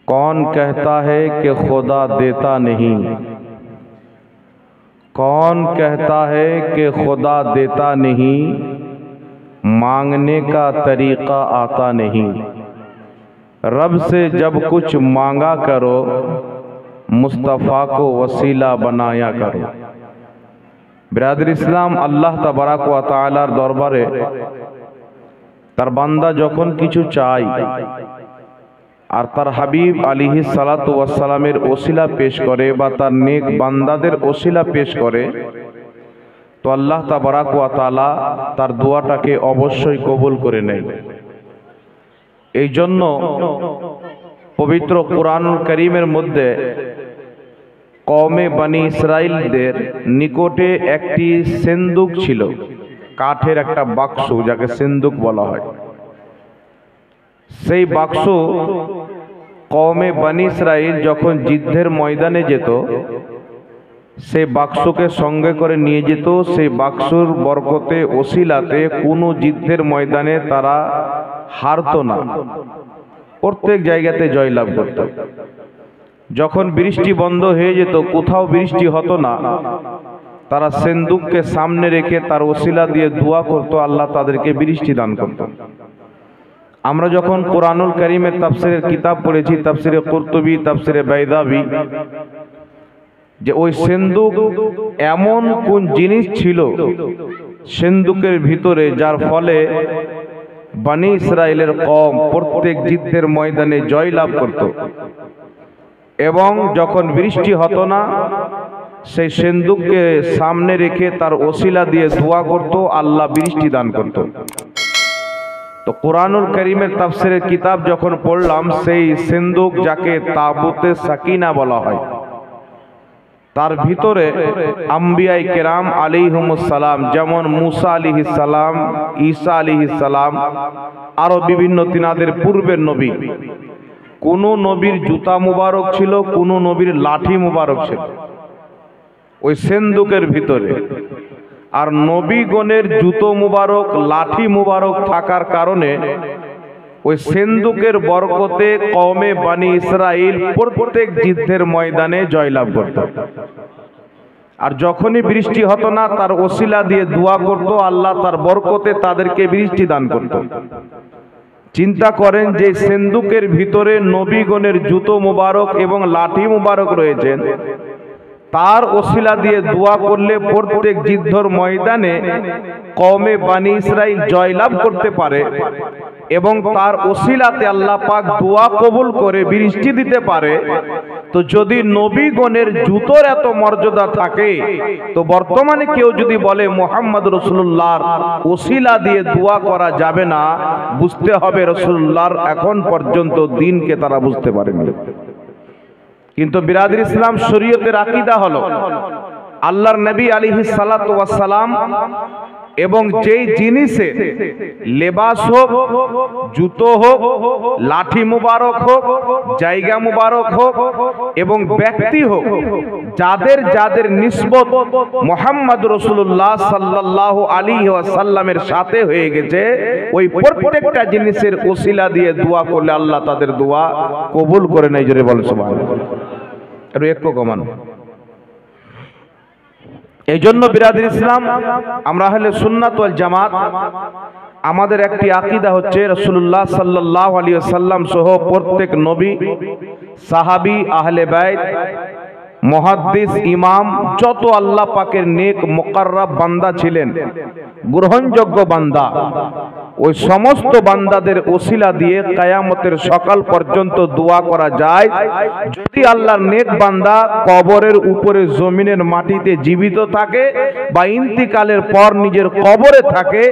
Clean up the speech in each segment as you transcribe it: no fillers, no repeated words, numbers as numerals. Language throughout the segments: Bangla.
कौन कहता है कि खुदा देता नहीं, कौन कहता है कि खुदा देता नहीं, मांगने का तरीका आता नहीं। रब से जब कुछ मांगा करो, मुस्तफ़ा को वसीला बनाया करो। बिरादर इस्लाम, अल्लाह तबाराक व ताआलार दरबारे तार बान्दा जखन किछु चाय और तार हबीब आलैहिस सालातु वास सालामेर ओसिला पेश करे बा तार नेक बान्दादेर ओसिला पेश करे, तो अल्लाह तबाराक व ताआला तार दुआटाके अवश्यई कबुल करे नेन। एई जन्य पवित्र कुरानुल करीमेर मध्य कौमे बनी इस्राइलदेर निकटे एकटी सेंदुक छिलो, काठेर एकटा बाक्स जाके सेंदुक बला हय। सेई बाक्स कौमे बनी इस्राइल जखन जिद्देर मयदाने जेत, से बाक्सके संगे करे निये जेत। सेई बाक्सर बरकते ओसिलाते कोनो जिद्देर मयदाने तारा हारतो ना, प्रत्येक जायगाते जयलाभ करतो। जखन बृष्टि बंद हो जेत, कोथाओ बृष्टि हतो ना, तारा सेंदुक के सामने रेखे तार ओसिला दिए दुआ करतो, आल्लाह तादेरके बृष्टि दान करतो। आमरा जखन कुरानुल करीमेर ताफसीरेर किताब पढ़ेछि, ताफसीरे कुरतुबी, ताफसीरे बैदावी, जे ओई सेंदुक एमन कोन जिनिस छिलो सेंदुकेर भितरे जार फले बनी इस्राइलेर कौम प्रत्येक जिद्देर मयदाने जयलाभ करतो। एवं जखन बृष्टि हतो ना, से सेंदुक के सामने रेखे तार ओसिला दिए दुआ करतो, आल्लाह बृष्टि दान करतो। तो कुरानुल करीमेर ताफसीरेर किताब जखन पढ़लाम, सेई सेंदुक जाके ताबुते साकिना बला हय, तार भितरे आम्बियाए केराम आलैहिमुस सालाम जेमन मूसा आलैहिस सालाम, ईसा आलैहिस सालाम आरो विभिन्न तिनादेर पूर्वेर नबी, कोनो नबीर जूता मुबारक छिलो, कोनो नबीर लाठी मुबारक छिलो ओई सेंदुकेर भितरे। और नबीगणेर जूतो मुबारक लाठी मुबारक थाकार कारणे ओई सेंदुकेर बरकते कौमे बनी इस्राइल प्रत्येक जिद्देर मयदाने जयलाभ करतो। और जखनी बृष्टि हतो ना, तार ओसिला दिए दुआ करतो, आल्लाह तार बरकते तादेरके बृष्टि दान करतो। चिंता करें जे सेंदुकेर भितरे नबीगणेर जूतो मुबारक एवं लाठी मुबारक रयेछेन, तार ओसिला दिए दुआ करले प्रत्येक जिद्दर मयदाने कौमे बानी इस्राइल जयलाभ करते पारे एवं तार ओसिलाते आल्लाह पाक दुआ कबुल करे बृष्टि दिते पारे। तो यदि नबीगणेर जूतोर एत मर्यादा थाके, तो बर्तमाने केउ यदि बोले मुहम्मद रसूलुल्लाहर ओसिला दिए दुआ करा जाबे ना, बुझते हबे रसूलुल्लाहर एखन पर्यन्त दीनके तारा बुझते पारेनि। किन्तु बिरादर इस्लाम शरीयतेर आकीदा हलो आल्लाहर नबी आलैहिस सालातु वास सालाम एवं जेई जिनिसे लेबास होक, जूतो होक, लाठी मुबारक होक, जायगा मुबारक होक एवं व्यक्ति होक, जादेर जादेर निस्बत मुहम्मद रसूलुल्लाह सल्लल्लाहु अलैहि वसल्लमेर साथे हये गेछे, ओई प्रत्येकटा जिनिसेर ओसिला दिए दुआ करले आल्लाह तादेर दुआ कबुल करे नेয়। জোরে বল সুবহানাল্লাহ। আর একটু কমান। এই জন্য বিরাদর ইসলাম, আমরা আহলে সুন্নাত ওয়াল জামাত, আমাদের একটি আকীদা হচ্ছে রাসূলুল্লাহ সাল্লাল্লাহু আলাইহি ওয়াসাল্লাম সহ প্রত্যেক নবী, সাহাবী, আহলে বাইত, মুহাদ্দিস, ইমাম, যত আল্লাহ পাকের নেক মুকাররাব বান্দা ছিলেন, গ্রহণযোগ্য বান্দা, ওই সমস্ত বান্দাদের ওসিলা দিয়ে কিয়ামতের সকাল পর্যন্ত দোয়া করা যায়। যদি আল্লাহর নেক বান্দা কবরের উপরে জমিনের মাটিতে জীবিত থাকে বা ইন্তিকালের পর নিজের কবরে থাকে,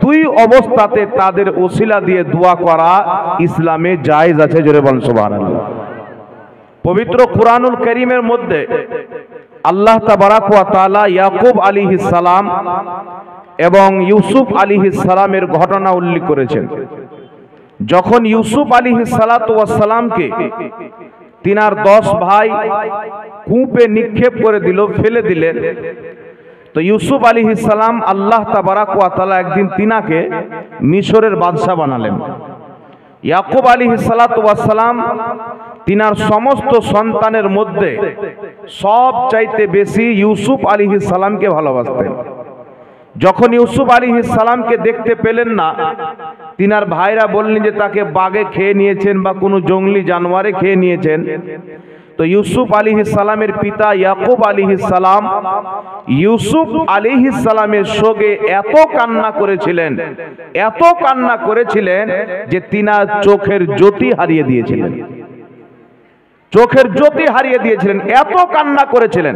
দুই অবস্থাতে তাদের ওসিলা দিয়ে দোয়া করা ইসলামে জায়েজ আছে। জোরে বলেন সুবহানাল্লাহ। पवित्र कुरानुल करीमेर मध्य आल्लाह तबाराक व ताआला याकूब आलैहिस सालाम एवं यूसुफ आलैहिस सालामेर घटना उल्लेख करेছেন। যখন यूसुफ आलैहिस सालातु ওয়াস सालामকে তিনার 10 ভাই কূপে নিক্ষেপ করে দিল, ফেলে দিলেন, तो यूसुफ आलैहिस सालाम अल्लाह तबाराक व ताआला एक दिन तिनाके मिशरेर बादशाह बनालेन। ইয়াকুব আলাইহিস সালাতু ওয়াস সালাম তিনার সমস্ত সন্তানের মধ্যে সব চাইতে বেশি ইউসুফ আলাইহিস সালামকে ভালোবাসতেন। যখন ইউসুফ আলাইহিস সালামকে দেখতে পেলেন না, তিনার ভাইরা বললেন যে তাকে বাঘে খেয়ে নিয়েছেন বা কোনো জঙ্গলি জানোয়ারে খেয়ে নিয়েছেন। তো ইউসুফ আলাইহিস সালামের পিতা ইয়াকুব আলাইহিস সালাম ইউসুফ আলাইহিস সালামের শোকে এত কান্না করেছিলেন যে তিনার চোখের জ্যোতি হারিয়ে দিয়েছিলেন। এত কান্না করেছিলেন।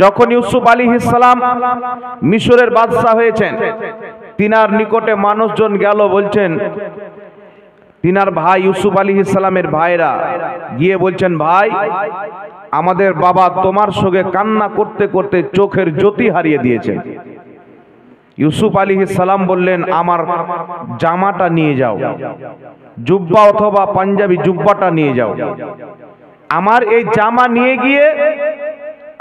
যখন ইউসুফ আলাইহিস সালাম মিশরের বাদশা হয়েছেন, তিনার নিকটে মানুষজন গেল, বলছেন তিনার ভাই ইউসুফ আলাইহিস সালামের ভাইরা গিয়ে বলছেন, ভাই আমাদের বাবা তোমার সঙ্গে কান্না করতে করতে চোখের জ্যোতি হারিয়ে দিয়েছে। ইউসুফ আলাইহিস সালাম বললেন, আমার জামাটা নিয়ে যাও, জুব্বা অথবা পাঞ্জাবি জুব্বাটা নিয়ে যাও। আমার এই জামা নিয়ে গিয়ে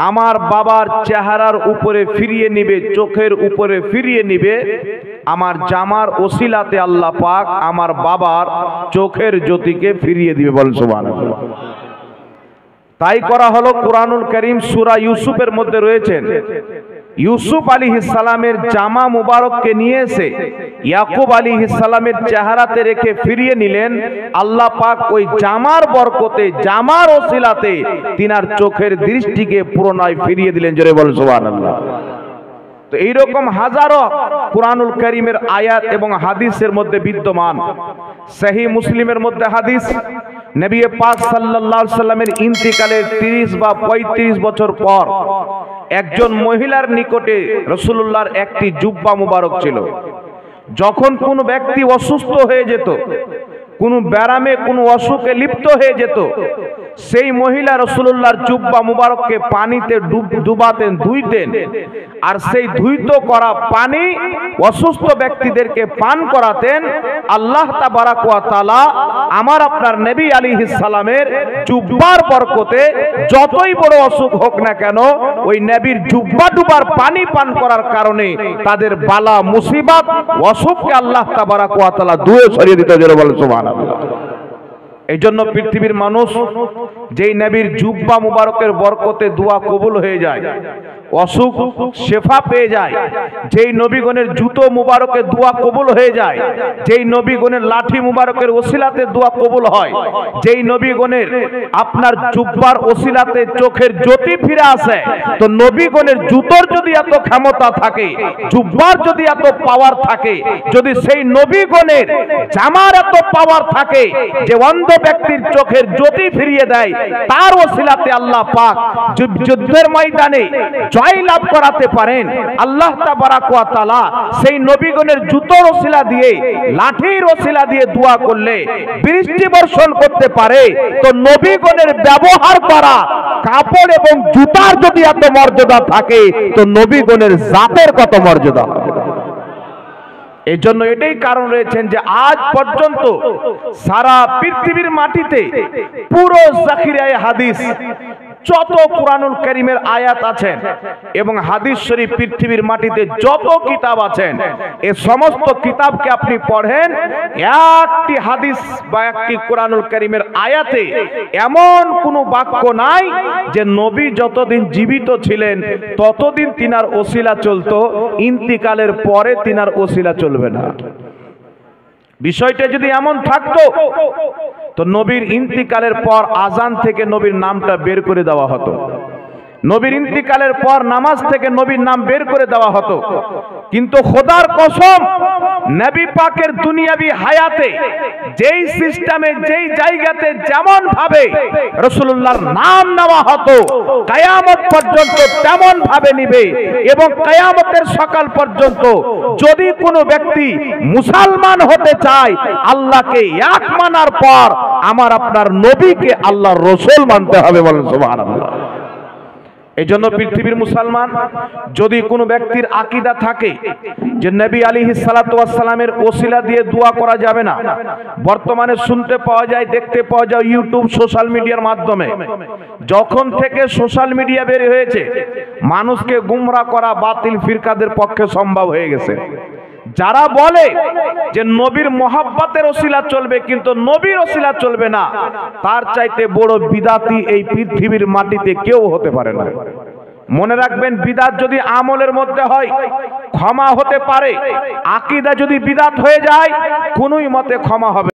আমার বাবার চেহারার উপরে ফিরিয়ে নিবে, চোখের উপরে ফিরিয়ে নিবে। আমার জামার ওসিলাতে আল্লাহ পাক আমার বাবার চোখের জ্যোতিকে ফিরিয়ে দিবে। বলেন সুবহানাল্লাহ। তাই করা হলো। কুরআনুল কারীম সূরা ইউসুফের মধ্যে রয়েছেন, ইউসুফ আলাইহিস সালামের জামা মুবারককে নিয়ে এসে ইয়াকুব আলাইহিস সালামের চেহারাতে রেখে ফিরিয়ে নিলেন। আল্লাহ পাক ওই জামার বরকতে, জামার ওসিলাতে তিনার চোখের দৃষ্টিকে পুনরায় ফিরিয়ে দিলেন। জোরে বলেন সুবহানাল্লাহ। তো এইরকম হাজারো কুরআনুল কারীমের আয়াত এবং হাদিসের মধ্যে বিদ্যমান। সহিহ মুসলিমের মধ্যে হাদিস, নবী পাক সাল্লাল্লাহু আলাইহি সাল্লামের ইন্তিকালের 30 বা 35 বছর পর একজন মহিলার নিকটে রাসূলুল্লাহর একটি জুব্বা মুবারক ছিল। যখন কোনো ব্যক্তি অসুস্থ হয়ে যেত, কোনো ব্যারামে, কোনো অসুখে লিপ্ত হয়ে যেত, সেই মহিলা রাসূলুল্লাহর জুব্বা মুবারককে পানিতে ডুবাতেন, ধুইতেন, আর সেই ধুইত করা পানি অসুস্থ ব্যক্তিদেরকে পান করাতেন। আল্লাহ তাবারাক ওয়া তাআলা আমার আপনার নবী আলাইহিস সালামের জুব্বার বরকতে যতই বড় অসুখ হোক না কেন, ওই নবীর জুব্বা ডুবার পানি পান করার কারণে তাদের বালা মুসিবত অসুখকে আল্লাহ তাবারাক ওয়া তাআলা দূরে সরিয়ে দিতে। জোরে বলেন সুবহানাল্লাহ। এই জন্য পৃথিবীর মানুষ যেই নবীর জুব্বা মুবারকের বরকতে দোয়া কবুল হয়ে যায়, অসুখ শেফা পেয়ে যায়, যেই নবীগণের জুতো মুবারকে দোয়া কবুল হয়ে যায়, যেই নবীগণের লাঠি মুবারকের ওসিলাতে দোয়া কবুল হয়, যেই নবীগণের আপনার জুব্বার ওসিলাতে চোখের জ্যোতি ফিরে আসে, তো নবীগণের জুতোর যদি এত ক্ষমতা থাকে, জুব্বার যদি এত পাওয়ার থাকে, যদি সেই নবীগণের জামার এত পাওয়ার থাকে যে অন্ধ ব্যক্তির চোখের জ্যোতি ফিরিয়ে দেয়, তার ওসিলাতে আল্লাহ পাক যুদ্ধের ময়দানে জয় লাভ করাতে পারেন। আল্লাহ তাবারাক ওয়া তাআলা সেই নবীগণের জুতোর ওসিলা দিয়ে, লাঠির ওসিলা দিয়ে দোয়া করলে বৃষ্টি বর্ষণ করতে পারে, তো নবীগণের ব্যবহার করা কাপড় এবং জুতার যদি এত মর্যাদা থাকে, তো নবীগণের জাতের কত মর্যাদা। এই জন্য এটাই কারণ রয়েছেন যে আজ পর্যন্ত সারা পৃথিবীর মাটিতে পুরো জাখিরায়ে হাদিস, যত কুরআনুল কারীমের আয়াত আছেন এবং হাদিস শরীফ পৃথিবীর মাটিতে যত কিতাব আছেন, এই সমস্ত কিতাবকে আপনি পড়েন, একটি হাদিস বা একটি কুরআনুল কারীমের আয়াতে এমন কোনো বাক্য নাই যে নবী যতদিন জীবিত ছিলেন ততদিন তিনার ওসিলা চলতো, ইন্তিকালের পরে তিনার ওসিলা চলবে না। বিষয়টা যদি এমন থাকতো তো নবীর ইন্তিকালের পর আজান থেকে নবীর নামটা বের করে দেওয়া হতো, নবীর ইন্তিকালের পর নামাজ থেকে নবীর নাম বের করে দেওয়া হতো। কিন্তু খোদার কসম, নবী পাকের দুনিয়াবি হায়াতে যেই সিস্টেমে, যেই জায়গাতে, যেমন ভাবে রাসূলুল্লাহর নাম নেওয়া হতো, কিয়ামত পর্যন্ত তেমন ভাবে নিবে। এবং কিয়ামতের সকাল পর্যন্ত যদি কোনো ব্যক্তি মুসলমান হতে চায়, আল্লাহকে এক মানার পর আমার আপনার নবীকে আল্লাহর রাসূল মানতে হবে। বলেন সুবহানাল্লাহ। এই জন্য পৃথিবীর মুসলমান যদি কোনো ব্যক্তির আকীদা থাকে যে নবী আলাইহিস সালাতু ওয়াস সালামের ওসিলা দিয়ে দোয়া করা যাবে না, বর্তমানে শুনতে পাওয়া যায়, দেখতে পাওয়া যায় ইউটিউব, সোশ্যাল মিডিয়ার মাধ্যমে, যখন থেকে সোশ্যাল মিডিয়া বের হয়েছে, মানুষকে গুমরাহ করা বাতিল ফিরকাদের পক্ষে সম্ভব হয়ে গেছে। যারা বলে যে নবীর মহাব্বতের ওসিলা চলবে কিন্তু নবীর ওসিলা চলবে না, তার চাইতে বড় বিদাতি এই পৃথিবীর মাটিতে কেউ হতে পারে না। মনে রাখবেন, বিদাত যদি আমলের মধ্যে হয় ক্ষমা হতে পারে, আকীদা যদি বিদাত হয়ে যায় কোনোই মতে ক্ষমা হবে